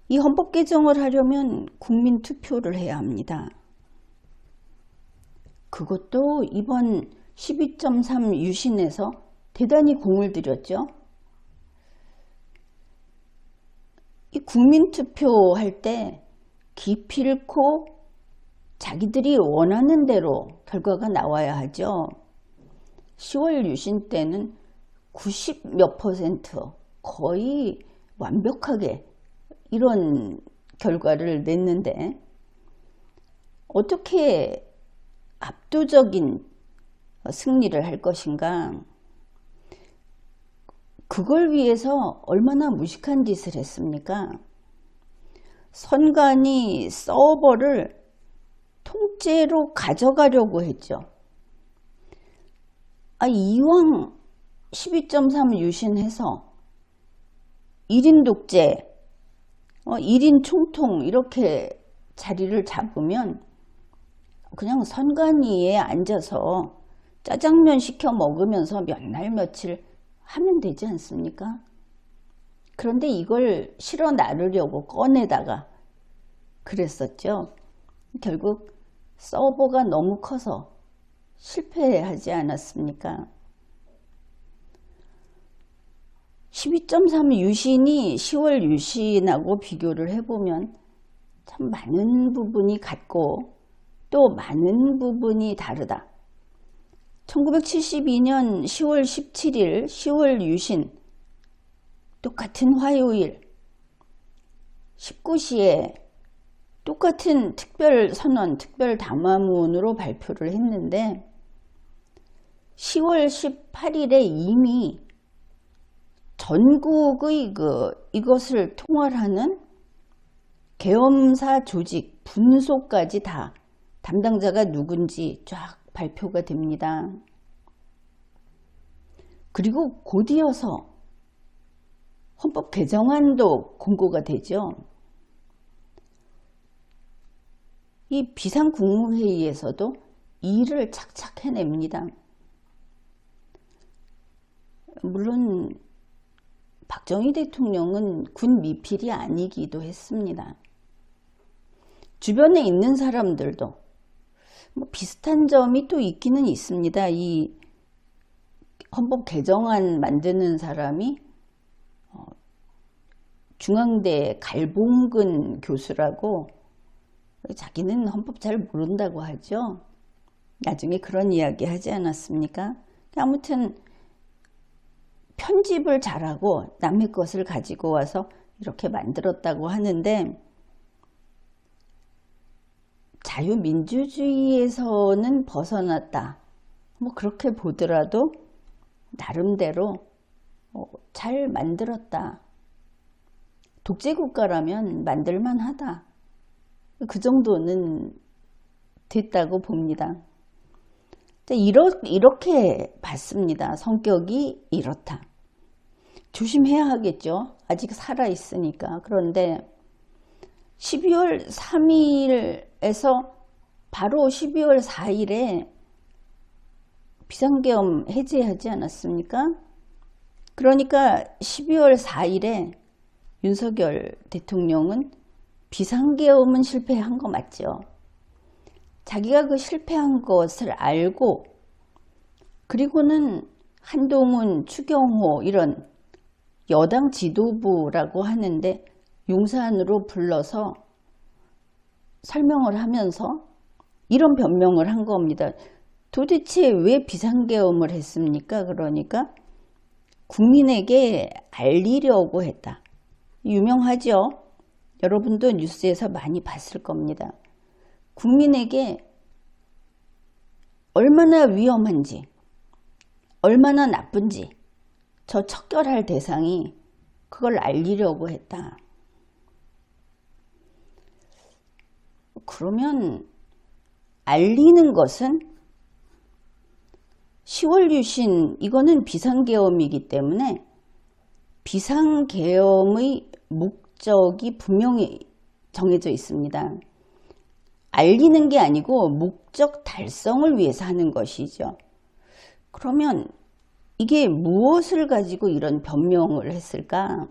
[SPEAKER 1] 이 헌법 개정을 하려면 국민 투표를 해야 합니다. 그것도 이번 12.3 유신에서 대단히 공을 들였죠. 이 국민 투표할 때 기필코 자기들이 원하는 대로 결과가 나와야 하죠. 10월 유신 때는 90 몇 %, 거의 완벽하게 이런 결과를 냈는데 어떻게 압도적인 승리를 할 것인가? 그걸 위해서 얼마나 무식한 짓을 했습니까? 선관위 서버를 통째로 가져가려고 했죠. 이왕 12.3 유신해서 1인 독재, 1인 총통 이렇게 자리를 잡으면 그냥 선관위에 앉아서 짜장면 시켜 먹으면서 몇 날 며칠 하면 되지 않습니까? 그런데 이걸 실어 나르려고 꺼내다가 그랬었죠. 결국 서버가 너무 커서 실패하지 않았습니까? 12.3 유신이 10월 유신하고 비교를 해보면 참 많은 부분이 같고 또 많은 부분이 다르다. 1972년 10월 17일 10월 유신 똑같은 화요일 19시에 똑같은 특별선언, 특별담화문으로 발표를 했는데 10월 18일에 이미 전국의 이것을 통할하는 계엄사 조직, 분소까지 다 담당자가 누군지 쫙 발표가 됩니다. 그리고 곧이어서 헌법 개정안도 공고가 되죠. 이 비상국무회의에서도 일을 착착 해냅니다. 물론 박정희 대통령은 군 미필이 아니기도 했습니다. 주변에 있는 사람들도 비슷한 점이 또 있기는 있습니다. 이 헌법 개정안 만드는 사람이 중앙대 갈봉근 교수라고 자기는 헌법 잘 모른다고 하죠. 나중에 그런 이야기 하지 않았습니까? 아무튼 편집을 잘하고 남의 것을 가지고 와서 이렇게 만들었다고 하는데 자유민주주의에서는 벗어났다. 그렇게 보더라도 나름대로 잘 만들었다. 독재국가라면 만들만 하다. 그 정도는 됐다고 봅니다. 이렇게 봤습니다. 성격이 이렇다. 조심해야 하겠죠. 아직 살아있으니까. 그런데 12월 3일에서 바로 12월 4일에 비상계엄 해제하지 않았습니까? 그러니까 12월 4일에 윤석열 대통령은 비상계엄은 실패한 거 맞죠? 자기가 그 실패한 것을 알고 그리고는 한동훈, 추경호 이런 여당 지도부라고 하는데 용산으로 불러서 설명을 하면서 이런 변명을 한 겁니다. 도대체 왜 비상계엄을 했습니까? 그러니까 국민에게 알리려고 했다. 유명하죠? 여러분도 뉴스에서 많이 봤을 겁니다. 국민에게 얼마나 위험한지, 얼마나 나쁜지 저 척결할 대상이 그걸 알리려고 했다. 그러면 알리는 것은 10월 유신, 이거는 비상계엄이기 때문에 비상계엄의 목적이 분명히 정해져 있습니다. 알리는 게 아니고 목적 달성을 위해서 하는 것이죠. 그러면 이게 무엇을 가지고 이런 변명을 했을까?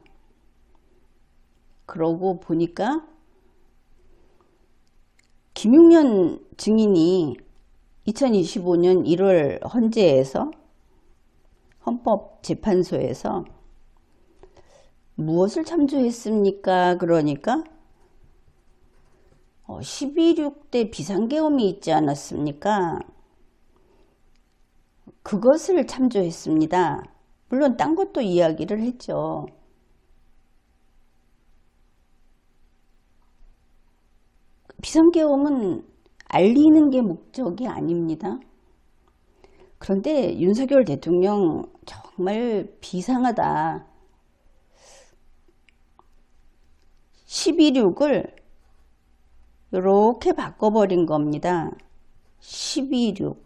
[SPEAKER 1] 그러고 보니까 김용현 증인이 2025년 1월 헌재에서 헌법재판소에서 무엇을 참조했습니까? 그러니까 12.6대 비상계엄이 있지 않았습니까? 그것을 참조했습니다. 물론 딴 것도 이야기를 했죠. 비상계엄은 알리는 게 목적이 아닙니다. 그런데 윤석열 대통령 정말 비상하다. 12.6을 이렇게 바꿔버린 겁니다. 12.6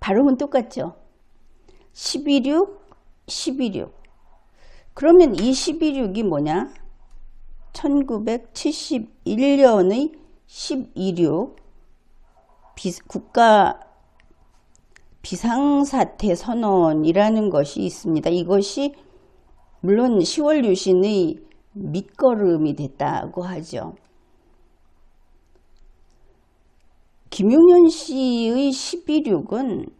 [SPEAKER 1] 발음은 똑같죠. 12.6 12.6 그러면 이 12.6이 뭐냐? 1971년의 12.6 국가 비상사태 선언이라는 것이 있습니다. 이것이 물론 10월 유신의 밑거름이 됐다고 하죠. 김용현 씨의 12.6은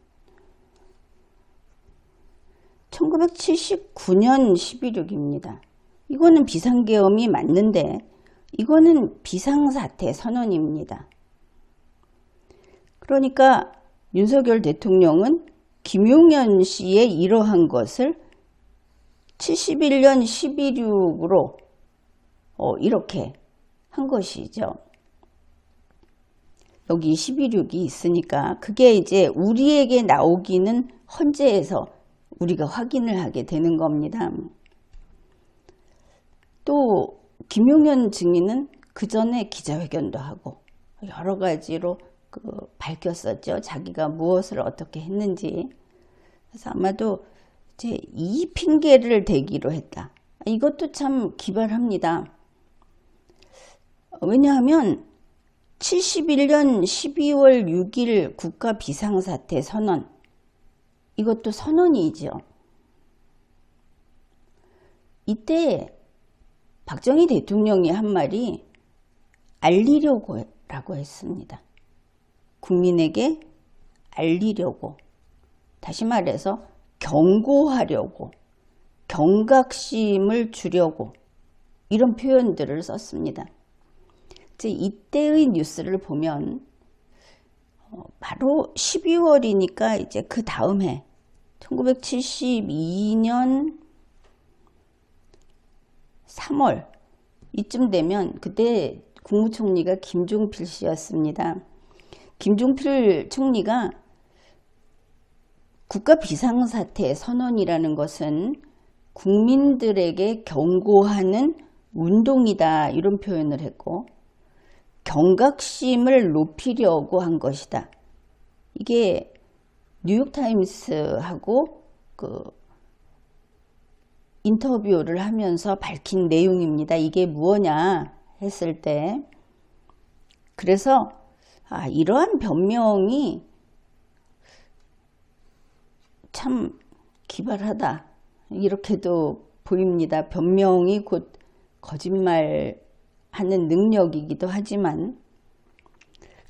[SPEAKER 1] 1979년 12.6입니다. 이거는 비상계엄이 맞는데 이거는 비상사태 선언입니다. 그러니까 윤석열 대통령은 김용현 씨의 이러한 것을 71년 12.6으로 이렇게 한 것이죠. 여기 12.6이 있으니까 그게 이제 우리에게 나오기는 헌재에서 우리가 확인을 하게 되는 겁니다. 또 김용현 증인은 그 전에 기자회견도 하고 여러 가지로 밝혔었죠. 자기가 무엇을 어떻게 했는지. 그래서 아마도 이제 이 핑계를 대기로 했다. 이것도 참 기발합니다. 왜냐하면 71년 12월 6일 국가 비상사태 선언, 이것도 선언이죠. 이때 박정희 대통령이 한 말이 알리려고 라고 했습니다. 국민에게 알리려고, 다시 말해서 경고하려고, 경각심을 주려고 이런 표현들을 썼습니다. 이때의 뉴스를 보면 바로 12월이니까 이제 그 다음 해 1972년 3월 이쯤 되면 그때 국무총리가 김종필 씨였습니다. 김종필 총리가 국가 비상사태 선언이라는 것은 국민들에게 경고하는 운동이다 이런 표현을 했고 경각심을 높이려고 한 것이다. 이게 뉴욕타임스하고 인터뷰를 하면서 밝힌 내용입니다. 이게 무엇냐 했을 때 그래서 이러한 변명이 참 기발하다 이렇게도 보입니다. 변명이 곧 거짓말하는 능력이기도 하지만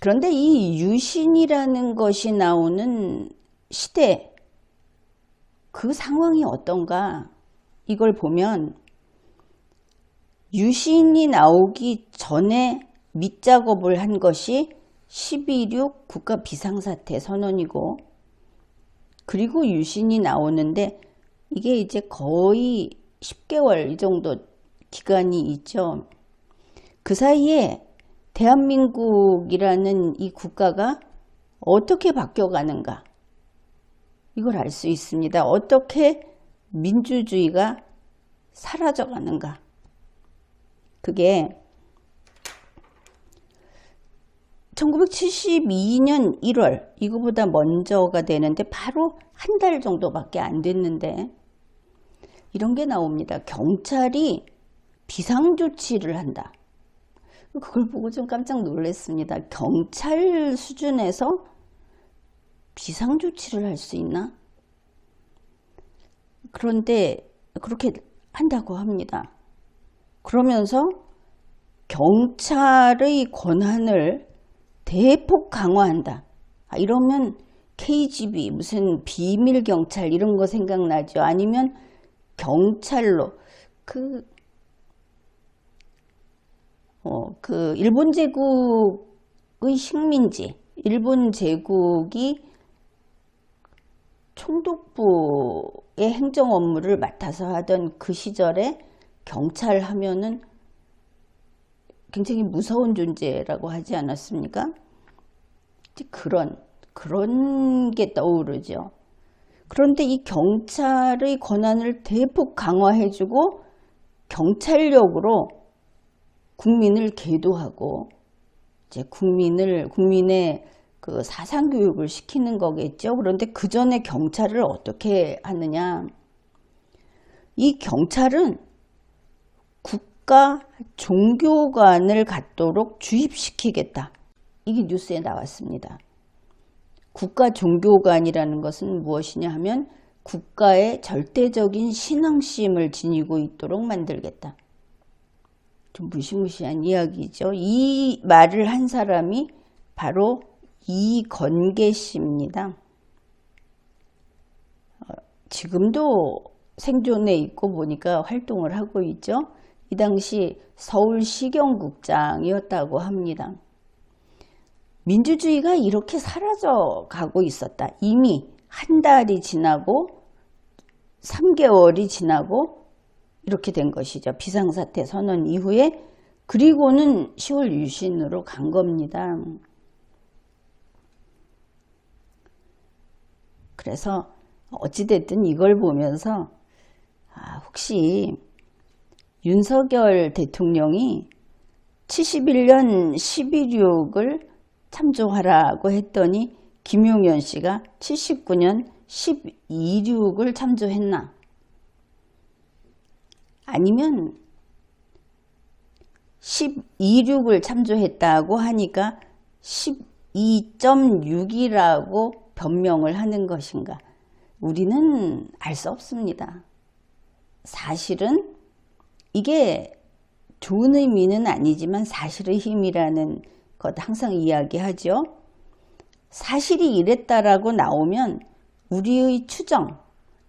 [SPEAKER 1] 그런데 이 유신이라는 것이 나오는 시대 그 상황이 어떤가 이걸 보면 유신이 나오기 전에 밑작업을 한 것이 12.6 국가 비상사태 선언이고 그리고 유신이 나오는데 이게 이제 거의 10개월 이 정도 기간이 있죠. 그 사이에 대한민국이라는 이 국가가 어떻게 바뀌어가는가 이걸 알 수 있습니다. 어떻게 민주주의가 사라져가는가. 그게 1972년 1월 이거보다 먼저가 되는데 바로 한 달 정도밖에 안 됐는데 이런 게 나옵니다. 경찰이 비상조치를 한다. 그걸 보고 좀 깜짝 놀랐습니다. 경찰 수준에서 비상조치를 할 수 있나? 그런데 그렇게 한다고 합니다. 그러면서 경찰의 권한을 대폭 강화한다. 이러면 KGB, 무슨 비밀경찰 이런 거 생각나죠? 아니면 경찰로 그 일본 제국의 식민지, 일본 제국이 총독부의 행정 업무를 맡아서 하던 그 시절에 경찰 하면은 굉장히 무서운 존재라고 하지 않았습니까? 그런 게 떠오르죠. 그런데 이 경찰의 권한을 대폭 강화해주고 경찰력으로 국민을 계도하고 이제 국민의 그 사상 교육을 시키는 거겠죠. 그런데 그 전에 경찰을 어떻게 하느냐? 이 경찰은 국가 종교관을 갖도록 주입시키겠다. 이게 뉴스에 나왔습니다. 국가 종교관이라는 것은 무엇이냐 하면 국가의 절대적인 신앙심을 지니고 있도록 만들겠다. 좀 무시무시한 이야기죠. 이 말을 한 사람이 바로 이건계 씨입니다. 지금도 생존해 있고 보니까 활동을 하고 있죠. 이 당시 서울시경국장이었다고 합니다. 민주주의가 이렇게 사라져 가고 있었다. 이미 한 달이 지나고 3개월이 지나고 이렇게 된 것이죠. 비상사태 선언 이후에. 그리고는 10월 유신으로 간 겁니다. 그래서 어찌됐든 이걸 보면서 혹시 윤석열 대통령이 71년 12.6을 참조하라고 했더니 김용현 씨가 79년 12.6을 참조했나? 아니면 12.6을 참조했다고 하니까 12.6이라고 변명을 하는 것인가? 우리는 알 수 없습니다. 사실은 이게 좋은 의미는 아니지만 사실의 힘이라는 것 항상 이야기하죠. 사실이 이랬다라고 나오면 우리의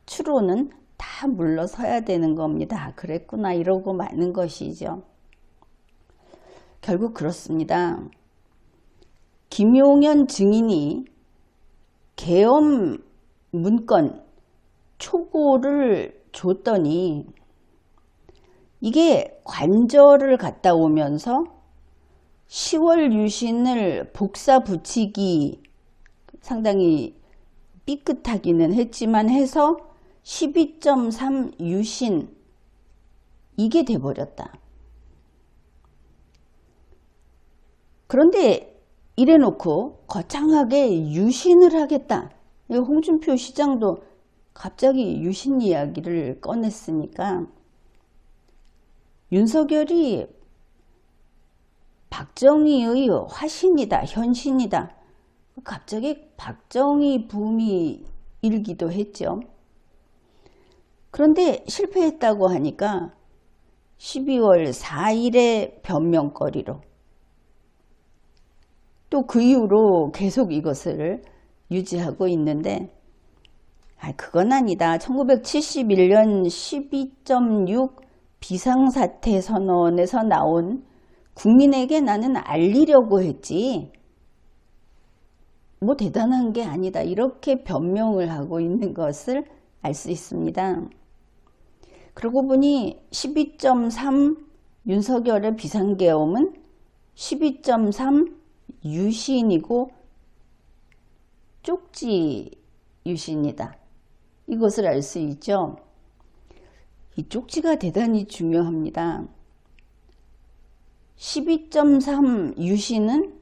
[SPEAKER 1] 추론은 다 물러서야 되는 겁니다. 그랬구나 이러고 마는 것이죠. 결국 그렇습니다. 김용현 증인이 계엄 문건 초고를 줬더니 이게 관절을 갔다 오면서 10월 유신을 복사 붙이기 상당히 삐끗하기는 했지만 해서 12.3 유신 이게 돼버렸다. 그런데 이래놓고 거창하게 유신을 하겠다. 홍준표 시장도 갑자기 유신 이야기를 꺼냈으니까 윤석열이 박정희의 화신이다, 현신이다. 갑자기 박정희 붐이 일기도 했죠. 그런데 실패했다고 하니까 12월 4일에 변명거리로 또 그 이후로 계속 이것을 유지하고 있는데 그건 아니다. 1971년 12.6 비상사태 선언에서 나온 국민에게 나는 알리려고 했지 뭐 대단한 게 아니다. 이렇게 변명을 하고 있는 것을 알 수 있습니다. 그러고 보니 12.3 윤석열의 비상계엄은 12.3 유신이고 쪽지 유신이다. 이것을 알 수 있죠. 이 쪽지가 대단히 중요합니다. 12.3 유신은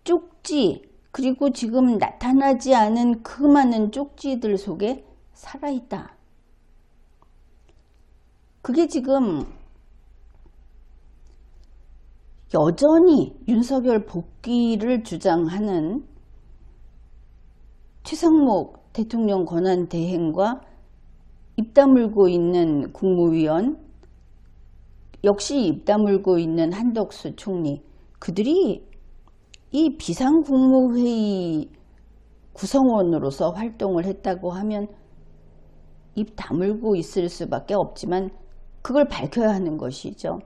[SPEAKER 1] 쪽지 그리고 지금 나타나지 않은 그 많은 쪽지들 속에 살아있다. 그게 지금 여전히 윤석열 복귀를 주장하는 최상목 대통령 권한 대행과 입 다물고 있는 국무위원, 역시 입 다물고 있는 한덕수 총리, 그들이 이 비상국무회의 구성원으로서 활동을 했다고 하면 입 다물고 있을 수밖에 없지만 그걸 밝혀야 하는 것이죠.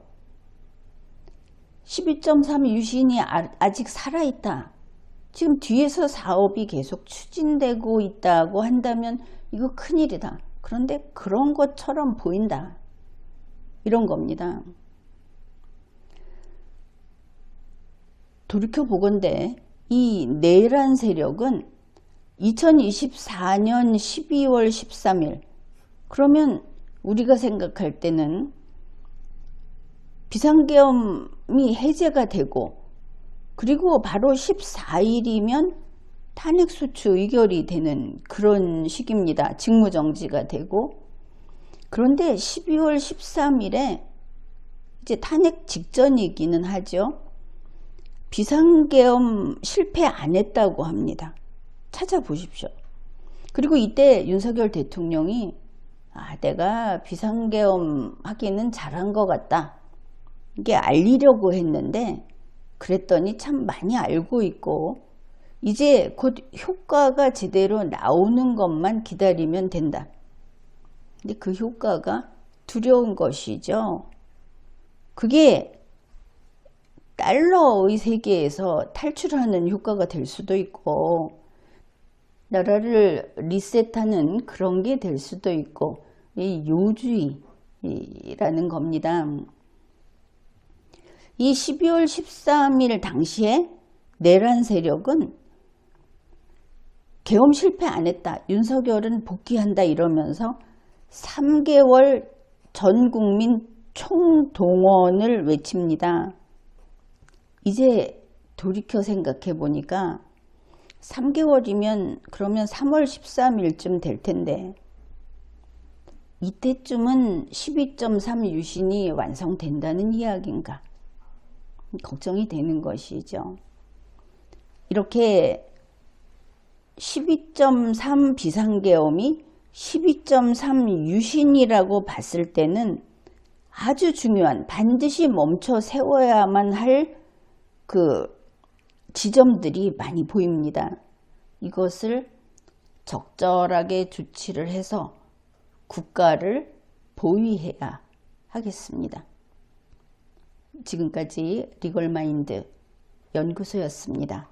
[SPEAKER 1] 12.3 유신이 아직 살아있다. 지금 뒤에서 사업이 계속 추진되고 있다고 한다면 이거 큰일이다. 그런데 그런 것처럼 보인다. 이런 겁니다. 돌이켜보건대 이 내란 세력은 2024년 12월 13일, 그러면 우리가 생각할 때는 비상계엄이 해제가 되고 그리고 바로 14일이면 탄핵소추 의결이 되는 그런 시기입니다. 직무정지가 되고. 그런데 12월 13일에 이제 탄핵 직전이기는 하죠. 비상계엄 실패 안 했다고 합니다. 찾아보십시오. 그리고 이때 윤석열 대통령이 내가 비상계엄 하기는 잘한 것 같다. 이게 알리려고 했는데 그랬더니 참 많이 알고 있고 이제 곧 효과가 제대로 나오는 것만 기다리면 된다. 근데 그 효과가 두려운 것이죠. 그게 달러의 세계에서 탈출하는 효과가 될 수도 있고 나라를 리셋하는 그런 게 될 수도 있고 이 요주의라는 겁니다. 이 12월 13일 당시에 내란 세력은 계엄 실패 안 했다. 윤석열은 복귀한다 이러면서 3개월 전 국민 총동원을 외칩니다. 이제 돌이켜 생각해 보니까 3개월이면 그러면 3월 13일쯤 될 텐데 이때쯤은 12.3 유신이 완성된다는 이야기인가? 걱정이 되는 것이죠. 이렇게 12.3 비상계엄이 12.3 유신이라고 봤을 때는 아주 중요한 반드시 멈춰 세워야만 할 그 지점들이 많이 보입니다. 이것을 적절하게 조치를 해서 국가를 보위해야 하겠습니다. 지금까지 리걸마인드 연구소였습니다.